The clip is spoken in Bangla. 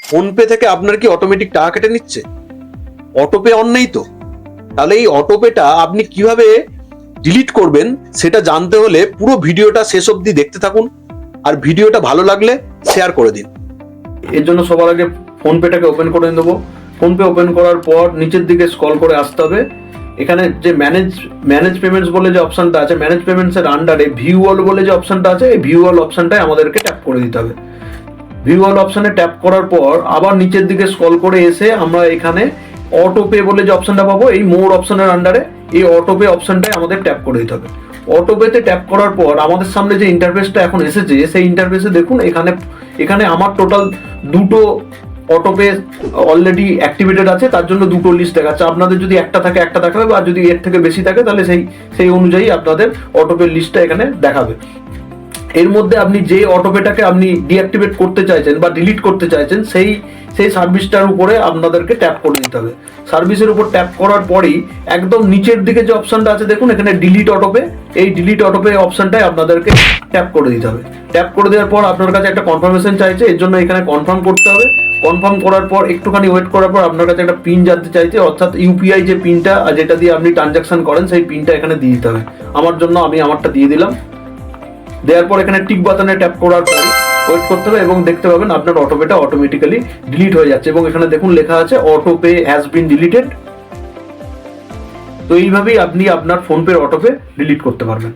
ফোনপে থেকে আপনার কি অটোমেটিক টাকা কেটে নিচ্ছে? অটোপে অন নেই তো। তাহলে এই অটোপেটা আপনি কিভাবে ডিলিট করবেন সেটা জানতে হলে পুরো ভিডিওটা শেষ অবধি দেখতে থাকুন, আর ভিডিওটা ভালো লাগলে শেয়ার করে দিন। এর জন্য সবার আগে ফোনপেটাকে ওপেন করে নেবো। ফোনপে ওপেন করার পর নিচের দিকে স্ক্রল করে আসতে হবে। এখানে যে ম্যানেজ পেমেন্টস বলে যে অপশনটা আছে, ম্যানেজ পেমেন্টস এর আন্ডারে ভিউ অল বলে যে অপশনটা আছে, এই ভিউ অল অপশনটাই আমাদেরকে ট্যাপ করে দিতে হবে। ভিউ অল অপশনে ট্যাপ করার পর আবার নিচের দিকে স্ক্রল করে এসে আমরা এখানে অটোপে বলে যে অপশনটা পাবো, এই মোর অপশনের আন্ডারে এই অটোপে অপশনটাই আমাদের ট্যাপ করে দিতে হবে। অটোপেতে ট্যাপ করার পর আমাদের সামনে যে ইন্টারফেসটা এখন এসেছে, সেই ইন্টারফেসে দেখুন এখানে আমার টোটাল দুটো অটোপে অলরেডি অ্যাক্টিভেটেড আছে, তার জন্য দুটো লিস্ট দেখাচ্ছে। আপনাদের যদি একটা থাকে একটা দেখাবে, বা যদি এর থেকে বেশি থাকে তাহলে সেই অনুযায়ী আপনাদের অটোপে লিস্টটা এখানে দেখাবে। এর মধ্যে আপনি যে অটোপেটাকে আপনি ডিঅ্যাক্টিভেট করতে চাইছেন বা ডিলিট করতে চাইছেন, সেই সার্ভিসটার উপরে আপনাদেরকে ট্যাপ করে দিতে হবে। সার্ভিসের উপর ট্যাপ করার পরেই একদম নিচের দিকে যে অপশনটা আছে দেখুন, এখানে ডিলিট অটোপে, এই ডিলিট অটোপে অপশনটাই আপনাদেরকে ট্যাপ করে দিতে হবে। ট্যাপ করে দেওয়ার পর আপনার কাছে একটা কনফার্মেশন চাইছে, এর জন্য এখানে কনফার্ম করতে হবে। কনফার্ম করার পর একটুখানি ওয়েট করার পর আপনার কাছে একটা পিন জানতে চাইছে, অর্থাৎ ইউপিআই যে পিনটা যেটা দিয়ে আপনি ট্রানজাকশন করেন, সেই পিনটা এখানে দিয়ে দিতে হবে। আমার জন্য আমি আমারটা দিয়ে দিলাম। দেওয়ার পর এখানে টিক বাটনে ট্যাপ করার পর ওয়েট করতে হবে এবং দেখতে পাবেন আপনার অটোপেটা অটোমেটিক্যালি ডিলিট হয়ে যাচ্ছে, এবং এখানে দেখুন লেখা আছে অটোপে হ্যাজ বিন ডিলিটেড। তো এইভাবেই আপনি আপনার ফোনপের অটোপে ডিলিট করতে পারবেন।